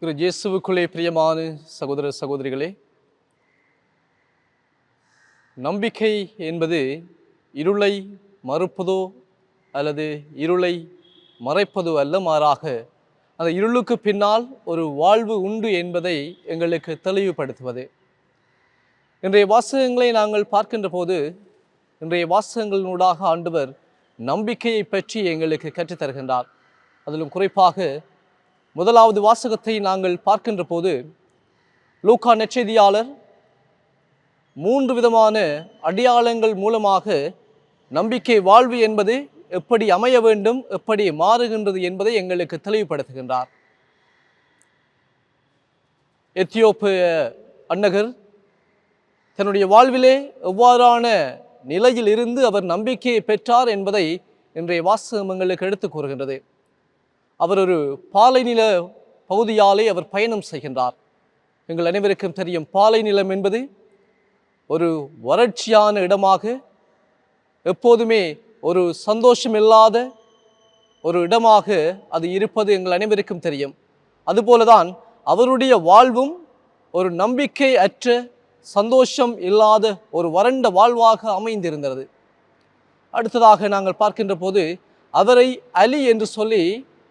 இயேசுவுக்குள்ளே பிரியமான சகோதர சகோதரிகளே, நம்பிக்கை என்பது இருளை மறுப்பதோ அல்லது இருளை மறைப்பதோ அல்ல, மாறாக அந்த இருளுக்கு பின்னால் ஒரு வாழ்வு உண்டு என்பதை எங்களுக்கு தெளிவுபடுத்துவது. இன்றைய வாசகங்களை நாங்கள் பார்க்கின்ற போது, இன்றைய வாசகங்களினூடாக ஆண்டவர் நம்பிக்கையை பற்றி எங்களுக்கு கற்றுத்தருகின்றார். அதிலும் குறிப்பாக முதலாவது வாசகத்தை நாங்கள் பார்க்கின்ற போது, லூக்கா நற்செய்தியாளர் 3 விதமான அடையாளங்கள் மூலமாக நம்பிக்கை வாழ்வு என்பது எப்படி அமைய வேண்டும், எப்படி மாறுகின்றது என்பதை எங்களுக்கு தெளிவுபடுத்துகின்றார். எத்தியோப்பிய அன்னகர் தன்னுடைய வாழ்விலே எவ்வாறான நிலையில் இருந்து அவர் நம்பிக்கையை பெற்றார் என்பதை இன்றைய வாசகம் எங்களுக்கு எடுத்துக் கூறுகின்றது. அவர் ஒரு பாலைநில பகுதியாலே அவர் பயணம் செய்கின்றார். எங்கள் அனைவருக்கும் தெரியும், பாலை நிலம் என்பது ஒரு வறட்சியான இடமாக, எப்போதுமே ஒரு சந்தோஷம் இல்லாத ஒரு இடமாக அது இருப்பது எங்கள் அனைவருக்கும் தெரியும். அதுபோலதான் அவருடைய வாழ்வும் ஒரு நம்பிக்கை அற்ற, சந்தோஷம் இல்லாத ஒரு வறண்ட வாழ்வாக அமைந்திருந்தது. அடுத்ததாக நாங்கள் பார்க்கின்ற போது, அவரை அலி என்று சொல்லி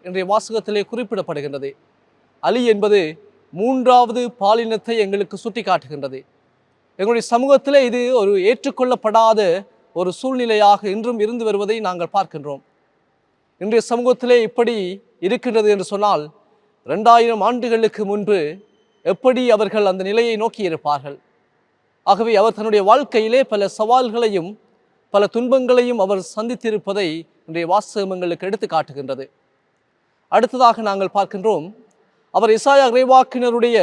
இன்றைய வாசகத்திலே குறிப்பிடப்படுகின்றது. அலி என்பது 3வது பாலினத்தை எங்களுக்கு சுட்டி காட்டுகின்றது. எங்களுடைய சமூகத்திலே இது ஒரு ஏற்றுக்கொள்ளப்படாத ஒரு சூழ்நிலையாக இன்றும் இருந்து வருவதை நாங்கள் பார்க்கின்றோம். இன்றைய சமூகத்திலே இப்படி இருக்கின்றது என்று சொன்னால், 2000 ஆண்டுகளுக்கு முன்பு எப்படி அவர்கள் அந்த நிலையை நோக்கி இருப்பார்கள்? ஆகவே அவர் தன்னுடைய வாழ்க்கையிலே பல சவால்களையும் பல துன்பங்களையும் அவர் சந்தித்திருப்பதை இன்றைய வாசகம் எங்களுக்கு எடுத்து காட்டுகின்றது. அடுத்ததாக நாங்கள் பார்க்கின்றோம், அவர் எசாயா இறைவாக்கினருடைய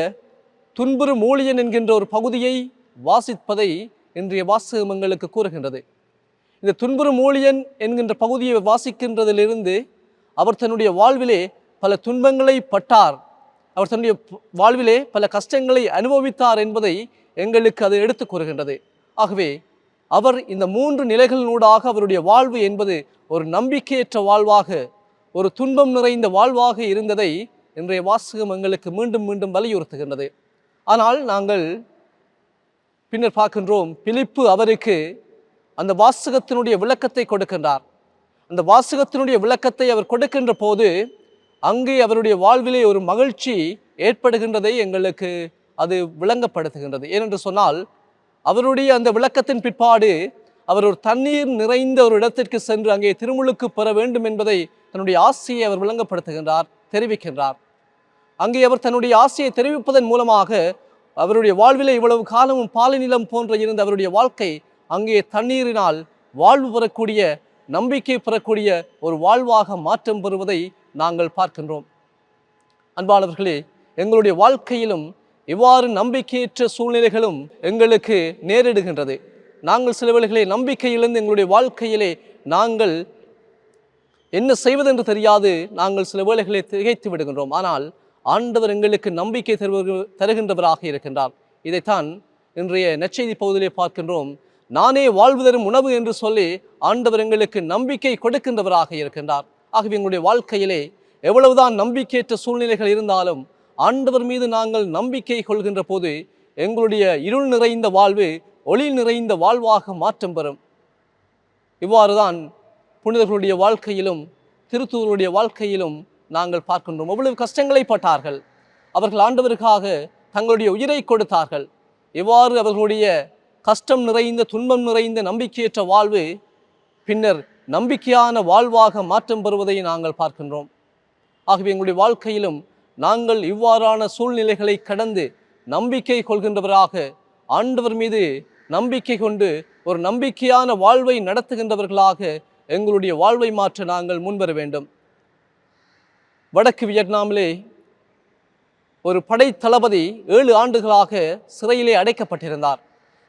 துன்புறும் ஊழியன் என்கின்ற ஒரு பகுதியை வாசிப்பதை இன்றைய வாசகம் எங்களுக்கு கூறுகின்றது. இந்த துன்புறும் ஊழியன் என்கின்ற பகுதியை வாசிக்கின்றதிலிருந்து அவர் தன்னுடைய வாழ்விலே பல துன்பங்களை பட்டார், அவர் தன்னுடைய வாழ்விலே பல கஷ்டங்களை அனுபவித்தார் என்பதை எங்களுக்கு அது எடுத்து கூறுகின்றது. ஆகவே அவர் இந்த 3 நிலைகளினூடாக அவருடைய வாழ்வு என்பது ஒரு நம்பிக்கையற்ற வாழ்வாக, ஒரு துன்பம் நிறைந்த வாழ்வாக இருந்ததை இன்றைய வாசகம் எங்களுக்கு மீண்டும் மீண்டும் வலியுறுத்துகின்றது. ஆனால் நாங்கள் பின்னர் பார்க்கின்றோம், பிலிப்பு அவருக்கு அந்த வாசகத்தினுடைய விளக்கத்தை கொடுக்கின்றார். அந்த வாசகத்தினுடைய விளக்கத்தை அவர் கொடுக்கின்ற போது அங்கே அவருடைய வாழ்விலே ஒரு மகிழ்ச்சி ஏற்படுகின்றதை எங்களுக்கு அது விளங்கப்படுத்துகின்றது. ஏனென்று சொன்னால், அவருடைய அந்த விளக்கத்தின் பிற்பாடு அவர் ஒரு தண்ணீர் நிறைந்த ஒரு இடத்திற்கு சென்று அங்கே திருமுழுக்கு பெற வேண்டும் என்பதை தன்னுடைய ஆசையை அவர் விளங்கப்படுத்துகின்றார், தெரிவிக்கின்றார். அங்கே அவர் தன்னுடைய ஆசையை தெரிவிப்பதன் மூலமாக அவருடைய வாழ்விலே இவ்வளவு காலமும் பாலைநிலம் போன்ற இருந்த அவருடைய வாழ்க்கை அங்கே தண்ணீரினால் வாழ்வு பெறக்கூடிய, நம்பிக்கை பெறக்கூடிய ஒரு வாழ்வாக மாற்றம் பெறுவதை நாங்கள் பார்க்கின்றோம். அன்பானவர்களே, எங்களுடைய வாழ்க்கையிலும் இவ்வாறு நம்பிக்கையற்ற சூழ்நிலைகளும் எங்களுக்கு நேரிடுகின்றது. நாங்கள் சில வேளைகளை நம்பிக்கையிலிருந்து எங்களுடைய வாழ்க்கையிலே நாங்கள் என்ன செய்வதென்று தெரியாது நாங்கள் சில வேளைகளை திகைத்து விடுகின்றோம். ஆனால் ஆண்டவர் எங்களுக்கு நம்பிக்கை தருகின்றவராக இருக்கின்றார். இதைத்தான் இன்றைய நற்செய்தி பகுதியிலே பார்க்கின்றோம். நானே வாழ்வு தரும் உணவு என்று சொல்லி ஆண்டவர் எங்களுக்கு நம்பிக்கை கொடுக்கின்றவராக இருக்கின்றார். ஆகவே எங்களுடைய வாழ்க்கையிலே எவ்வளவுதான் நம்பிக்கையற்ற சூழ்நிலைகள் இருந்தாலும் ஆண்டவர் மீது நாங்கள் நம்பிக்கை கொள்கின்ற போது எங்களுடைய இருள் நிறைந்த வாழ்வு ஒளி நிறைந்த வாழ்வாக மாற்றம் பெறும். இவ்வாறுதான் புனிதர்களுடைய வாழ்க்கையிலும் திருத்தூதருடைய வாழ்க்கையிலும் நாங்கள் பார்க்கின்றோம். எவ்வளவு கஷ்டங்களை பட்டார்கள், அவர்கள் ஆண்டவருக்காக தங்களுடைய உயிரை கொடுத்தார்கள். இவ்வாறு அவர்களுடைய கஷ்டம் நிறைந்த, துன்பம் நிறைந்த நம்பிக்கையற்ற வாழ்வு பின்னர் நம்பிக்கையான வாழ்வாக மாற்றம் பெறுவதை நாங்கள் பார்க்கின்றோம். ஆகவே எங்களுடைய வாழ்க்கையிலும் நாங்கள் இவ்வாறான சூழ்நிலைகளை கடந்து நம்பிக்கை கொள்கின்றவராக, ஆண்டவர் மீது நம்பிக்கை கொண்டு ஒரு நம்பிக்கையான வாழ்வை நடத்துகின்றவர்களாக எங்களுடைய வாழ்வை மாற்ற நாங்கள் முன்வர வேண்டும். வடக்கு வியட்நாமிலே ஒரு படை தளபதி 7 ஆண்டுகளாக சிறையிலே அடைக்கப்பட்டிருந்தார்.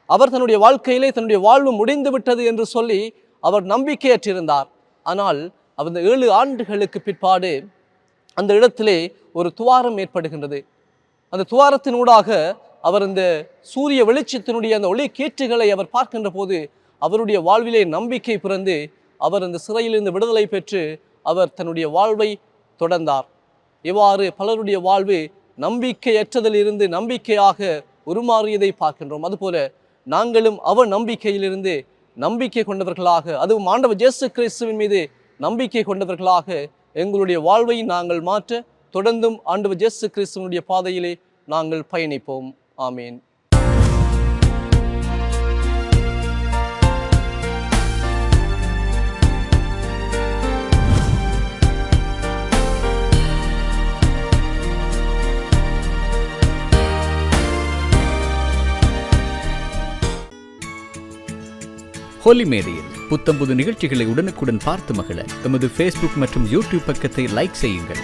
அவர் தன்னுடைய வாழ்க்கையிலே தன்னுடைய வாழ்வு முடிந்து விட்டது என்று சொல்லி அவர் நம்பிக்கையற்றிருந்தார். ஆனால் அந்த 7 ஆண்டுகளுக்கு பிற்பாடு அந்த இடத்திலே ஒரு துவாரம் ஏற்படுகின்றது. அந்த துவாரத்தினூடாக அவர் இந்த சூரிய வெளிச்சத்தினுடைய அந்த ஒளி கீற்றுகளை அவர் பார்க்கின்ற போது அவருடைய வாழ்விலே நம்பிக்கை பிறந்து அவர் அந்த சிறையிலிருந்து விடுதலை பெற்று அவர் தன்னுடைய வாழ்வை தொடர்ந்தார். இவ்வாறு பலருடைய வாழ்வு நம்பிக்கையற்றதிலிருந்து நம்பிக்கையாக உருமாறியதை பார்க்கின்றோம். அதுபோல நாங்களும் அவ நம்பிக்கையிலிருந்து நம்பிக்கை கொண்டவர்களாக, அதுவும் ஆண்டவர் இயேசு கிறிஸ்துவின் மீது நம்பிக்கை கொண்டவர்களாக எங்களுடைய வாழ்வை நாங்கள் மாற்ற தொடர்ந்தும் ஆண்டவர் இயேசு கிறிஸ்துவனுடைய பாதையிலே நாங்கள் பயணிப்போம். ஆமீன். ஹோலி மேடையில் புத்தம்புது நிகழ்ச்சிகளை உடனுக்குடன் பார்த்து மகிழ எமது ஃபேஸ்புக் மற்றும் யூடியூப் பக்கத்தை லைக் செய்யுங்கள்.